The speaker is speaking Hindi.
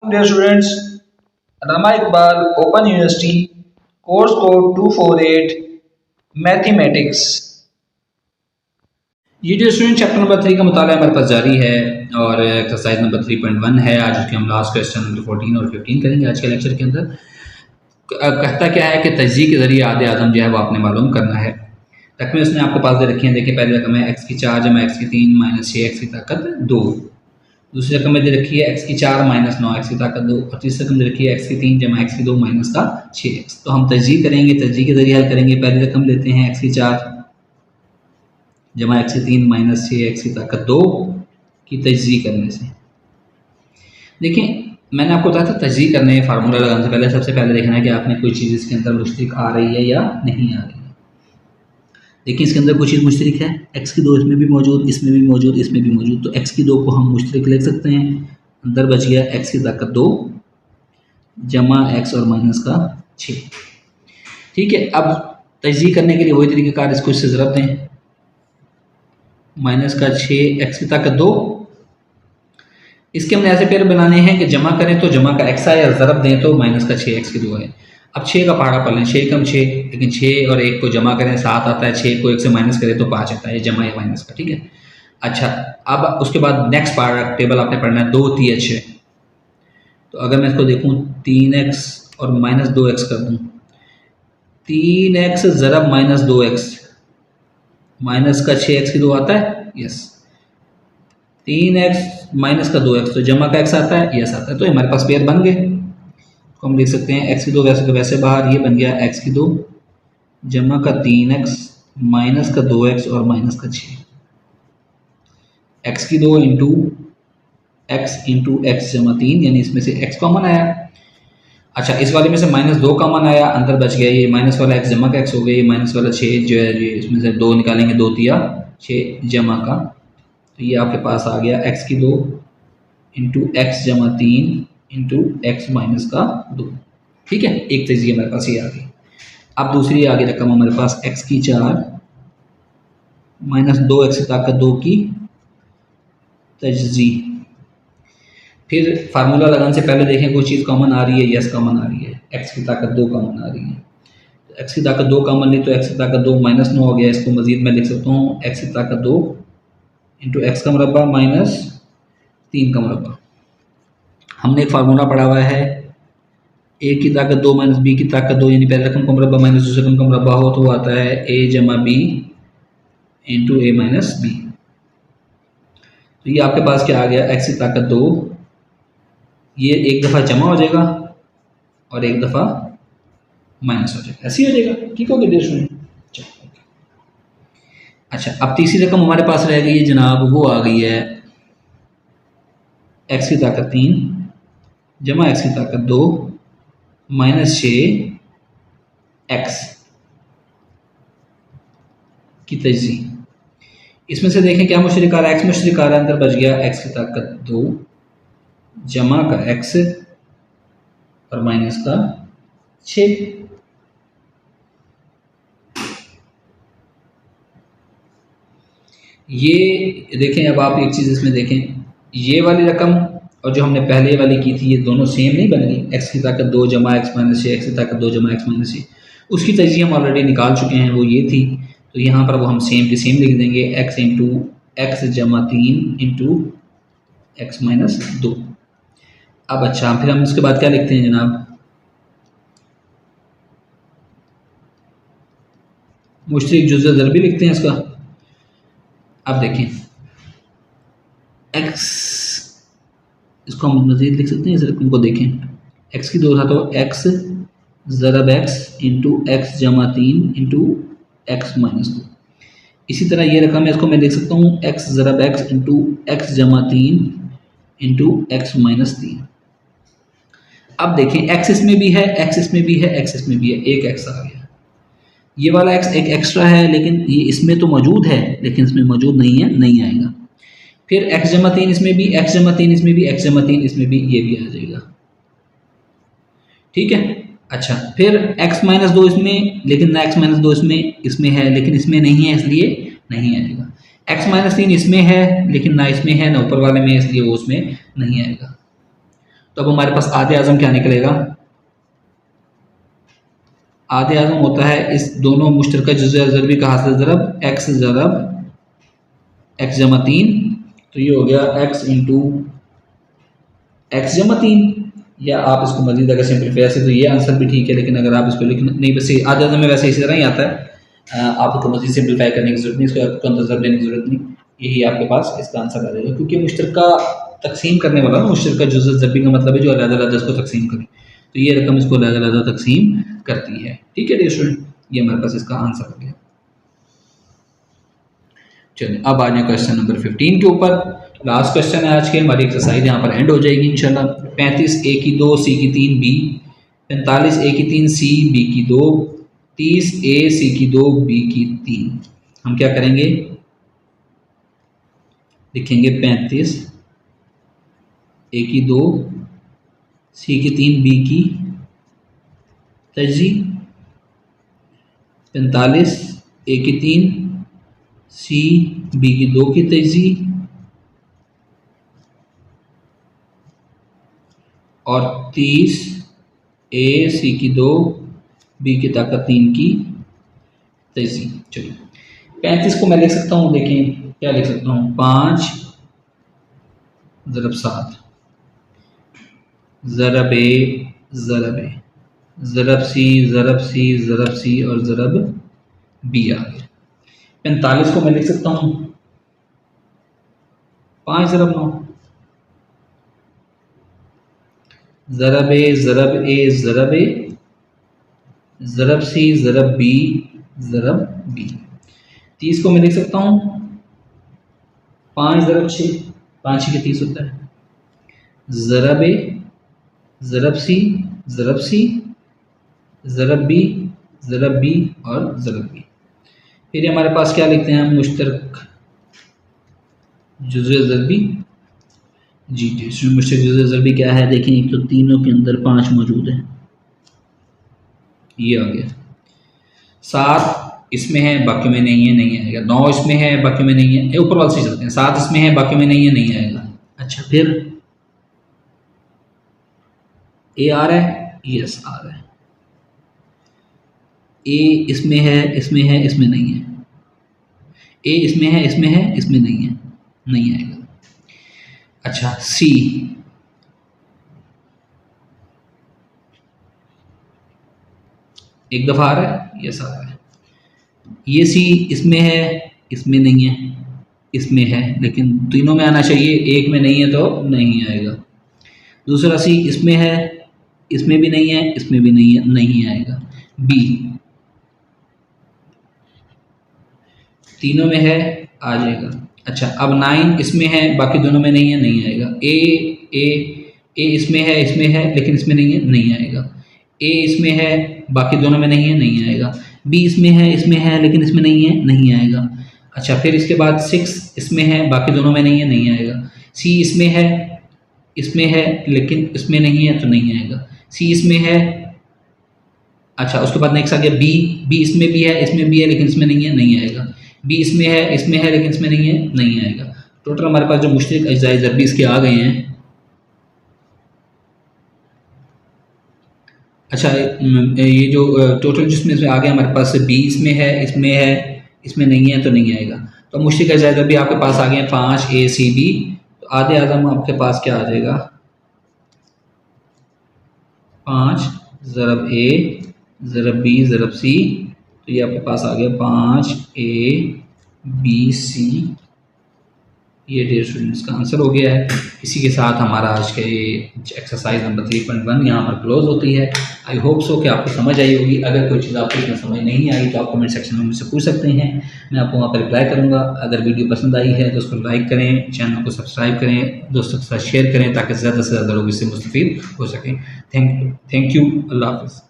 Dear students, Rama Iqbal Open University course code 248 Mathematics। ये जो स्टूडेंट चैप्टर नंबर 3 का मुताला हमारे पास जारी है और एक्सरसाइज नंबर 3.1 है। आज उसके हम लास्ट क्वेश्चन नंबर 14 और 15 करेंगे आज के लेक्चर के अंदर। कहता क्या है कि तजज़ीह के जरिए आधे आदम जो है वो आपने मालूम करना है। रकमें उसने आपके पास दे रखी हैं। देखिए पहली रकम है x की 4 जमा x की 3 माइनस 6x की ताकत 2। दूसरी रकम में दे रखी है x की 4 माइनस 9x की ताकत 2 और तीसरी रकम दे रखी है x की 3 जमा x की 2 माइनस का 6x। तो हम तजज़ीह करेंगे, तजज़ीह के जरिए हल करेंगे। पहली रकम लेते हैं x की 4 जमा x की 3 माइनस 6x की ताकत 2 की तजज़ीह करने से। देखिए मैंने आपको बताया था तजज़ीह करने फार्मूला लगाने से पहले सबसे पहले देखना है कि आपने कोई चीज़ इसके अंदर मुश्तरक आ रही है या नहीं आ रही है। देखिए इसके अंदर कुछ चीज़ मुश्तरक है, x की 2 इसमें भी मौजूद, इसमें भी मौजूद, इसमें भी मौजूद। तो x की 2 को हम मुश्तरक लिख सकते हैं। अंदर बच गया x की ताकत 2 जमा x और माइनस का 6। ठीक है, अब तजज़ीह करने के लिए वही तरीक़ेकार, इसको इससे ज़रब दें। माइनस का 6 x की ताकत 2, इसके हमने ऐसे पेयर बनाने हैं कि जमा करें तो जमा का x आए और ज़रब दें तो माइनस का 6 x की 2 है। अब 6 का पहाड़ा पढ़ लें, 6 कम 6, लेकिन 6 और 1 को जमा करें 7 आता है, 6 को 1 से माइनस करें तो 5 आता है, जमा या माइनस का। ठीक है, अच्छा अब उसके बाद नेक्स्ट पार्ट टेबल आपने पढ़ना है 2 3 6। तो अगर मैं इसको देखूं 3x और माइनस 2x कर दूं, 3x ज़रब माइनस 2x माइनस का 6x की 2 आता है, यस। 3x माइनस का 2x तो जमा का x आता है, यस आता है। तो हमारे पास पेयर बन गए। तो हम लिख सकते हैं x की 2 वैसे तो वैसे बाहर, ये बन गया x की 2 जमा का 3x माइनस का 2x और माइनस का 6। x की 2 इंटू x जमा 3, यानी इसमें से x कॉमन आया। अच्छा इस वाले में से माइनस 2 कॉमन आया, अंदर बच गया ये माइनस वाला x जमा का x हो गया, ये माइनस वाला 6 जो है ये इसमें से 2 निकालेंगे, 2 तिया 6 जमा का, तो ये आपके पास आ गया x की 2 इंटू x जमा 3 इंटू x माइनस का 2। ठीक है, एक तजज़ीह हमारे पास ये आ गई। अब दूसरी आगे रकम हमारे पास x की 4 माइनस 2x की ताकत 2 की तजज़ीह। फिर फार्मूला लगाने से पहले देखें कोई चीज़ कॉमन आ रही है, यस कॉमन आ रही है, x की ताकत 2 कॉमन आ रही है। तो x की ताकत 2 कॉमन ली तो x की ताकत 2 माइनस 9 हो गया। इसको मजीद मैं लिख सकता हूँ x की ताकत 2 इंटू एक्स का मुरब्बा माइनस 3 का मुरब्बा। हमने एक फार्मूला पढ़ा हुआ है a की ताकत 2 माइनस b की ताकत 2, यानी पहले रकम का मुरब्बा माइनस दूसरे रकम का मुरब्बा हो तो वो आता है a जमा b इंटू ए माइनस बी। तो ये आपके पास क्या आ गया, x की ताकत 2, ये एक दफ़ा जमा हो जाएगा और एक दफ़ा माइनस हो जाएगा, ऐसे ही हो जाएगा। ठीक हो गया स्टूडेंट। अच्छा अब तीसरी रकम हमारे पास रह गई है जनाब, वो आ गई है x की ताकत 3 जमा x की ताकत 2 माइनस 6x की तजज़ीह। इसमें से देखें क्या मुश्तरक आ रहा है, x मुश्तरक आ रहा है, अंदर बच गया x की ताकत 2 जमा का x और माइनस का 6। ये देखें, अब आप एक चीज़ इसमें देखें, ये वाली रकम और जो हमने पहले वाली की थी ये दोनों सेम नहीं बन गई। x की ताकत 2 जमा x माइनस 6, x की ताकत 2 जमा x माइनस 6, उसकी तजज़ीह हम ऑलरेडी निकाल चुके हैं, वो ये थी। तो यहाँ पर वो हम सेम की सेम लिख देंगे, x इंटू एक्स जमा 3 इंटू एक्स माइनस 2। अब अच्छा फिर हम इसके बाद क्या लिखते हैं जनाब, मुश्तरक जुज़ ज़रबी लिखते हैं इसका। अब देखें x, इसको हम मज़ीद लिख सकते हैं इस रकम को। देखें x की 2 था तो x ज़रब x इंटू एक्स जमा 3 इंटू एक्स माइनस 2। इसी तरह ये रकम है, इसको मैं लिख सकता हूँ x ज़रब x इंटू एक्स जमा 3 इंटू एक्स माइनस 3। अब देखें x इसमें भी है, x इसमें भी है, x इसमें भी है, एक x आ गया। ये वाला x एक एक्स्ट्रा है, लेकिन ये इसमें तो मौजूद है लेकिन इसमें मौजूद नहीं है, नहीं आएगा। फिर x जमा 3 इसमें भी, x जमा 3 इसमें भी, x जमा 3 इसमें भी, ये भी आ जाएगा। ठीक है, अच्छा फिर x माइनस 2 इसमें, लेकिन ना x माइनस 2 इसमें है लेकिन इसमें नहीं है, इसलिए नहीं आएगा। x माइनस 3 इसमें है लेकिन ना इसमें है ना ऊपर वाले में, इसलिए वो उसमें नहीं आएगा। तो अब हमारे पास आधे आज़म क्या निकलेगा? आधे आज़म होता है इस दोनों मुश्तरका जुज़े ज़रबी का हासिल ज़रब x ज़रब x जमा 3, तो ये हो गया x इंटू x जमा 3, या आप इसको मजीद अगर सिंपलीफाई से तो ये आंसर भी ठीक है, लेकिन अगर आप इसको लिखना नहीं, बस आधे आज़म में वैसे इसी तरह ही आता है, आपको मजीद सिंपलीफाई करने की जरूरत नहीं, इसको आपको अंदर ज़रब देने की जरूरत नहीं, यही आपके पास इसका आंसर आ जाएगा, क्योंकि मुश्तरका तकसीम करने वाला ना, मुश्तरका जुज़ ज़रबी का मतलब है जो अलग-अलग इसको तकसीम करे, तो ये रकम इसको अलग-अलग तकसीम करती है। ठीक है डियर स्टूडेंट, ये हमारे पास इसका आंसर हो गया। चलिए अब आ जाए क्वेश्चन नंबर 15 के ऊपर। लास्ट क्वेश्चन है आज की, हमारी एक्सरसाइज यहाँ पर एंड हो जाएगी इंशाल्लाह। 35 a की 2 c की 3 b, 45 a की 3 c b की 2, 30 a c की 2 b की 3। हम क्या करेंगे, लिखेंगे 35 a की 2 c की 3 b की तजी, 45 a की 3 c b की 2 की तजी, और 30 a c की 2 b की ताकत 3 की तजी। चलिए 35 को मैं लिख सकता हूँ, देखें क्या लिख सकता हूँ, 5 ज़रब 7 ज़रब ए ज़रब ए ज़रब सी ज़रब सी ज़रब सी और ज़रब बी आ गया। 45 को मैं लिख सकता हूँ 5 ज़रब 9 ज़रब ए ज़रब ए ज़रब ए ज़रब सी ज़रब बी ज़रब बी। 30 को मैं लिख सकता हूँ 5 ज़रब 6, 5 6 के 30 होता है, ज़रब ए ज़रब सी ज़रब सी ज़रब बी ज़रब बी और ज़रब बी। फिर हमारे पास क्या लिखते हैं हम, मुश्तरक जुज़े ज़रबी। जी मुश्तरक जुज़े ज़रबी क्या है, देखें एक तो तीनों के अंदर 5 मौजूद है, ये आ गया। 7 इसमें है बाकी में नहीं है, नहीं आएगा। 9 इसमें है बाकी में नहीं है, ऊपर वाले से चलते हैं, 7 इसमें है बाकी में नहीं है, नहीं आएगा। अच्छा फिर ए आ रहा है, यस आ रहा है, ए इसमें है इसमें है इसमें नहीं है, ए इसमें है इसमें है इसमें नहीं है, नहीं आएगा। अच्छा सी, एक दफ़ा आ रहा है, यस आ रहा है, ये सी इसमें है इसमें नहीं है, इसमें है लेकिन तीनों में आना चाहिए, एक में नहीं है तो नहीं आएगा। दूसरा सी इसमें है इसमें भी नहीं है इसमें भी नहीं है, नहीं आएगा। बी तीनों में है, आ जाएगा। अच्छा अब 9 इसमें है बाकी दोनों में नहीं है, नहीं आएगा। ए इसमें है लेकिन इसमें नहीं है, नहीं आएगा। ए इसमें है बाकी दोनों में नहीं है, नहीं आएगा। बी इसमें है लेकिन इसमें नहीं है, नहीं आएगा। अच्छा फिर इसके बाद 6 इसमें है बाकी दोनों में नहीं है, नहीं आएगा। सी इसमें है लेकिन इसमें नहीं है तो नहीं आएगा। सी इसमें है, अच्छा उसके बाद नेक्स्ट आ गया बी इसमें भी है लेकिन इसमें नहीं है, नहीं आएगा। बी इसमें है लेकिन इसमें नहीं है, नहीं आएगा। टोटल हमारे पास जो मुश्तरक अज्जाए ज़रबी इसके आ गए हैं। अच्छा ये जो टोटल जिसमें आ गया हमारे पास, बी इसमें है इसमें नहीं है तो नहीं आएगा। तो मुश्तरक अज्जाए ज़रबी आपके पास आ गए हैं 5 A C B। तो आधे आज़म आपके पास क्या आ जाएगा, 5 ज़रब A ज़रब B ज़रब C, तो ये आपके पास आ गया 5 A B C। ये डियर स्टूडेंट्स का आंसर हो गया है। इसी के साथ हमारा आज का ये एक्सरसाइज नंबर 3.1 यहाँ पर क्लोज होती है। आई होप सो कि आपको समझ आई होगी। अगर कोई चीज़ आपको इसमें समझ नहीं आई तो आप कमेंट सेक्शन में मुझसे पूछ सकते हैं, मैं आपको वहाँ पर रिप्लाई करूँगा। अगर वीडियो पसंद आई है तो उसको लाइक करें, चैनल को सब्सक्राइब करें, दोस्तों के साथ शेयर करें ताकि ज़्यादा से ज़्यादा लोग इससे मुस्तफ़ीद हो सकें। थैंक यू, अल्लाह हाफ़िज़।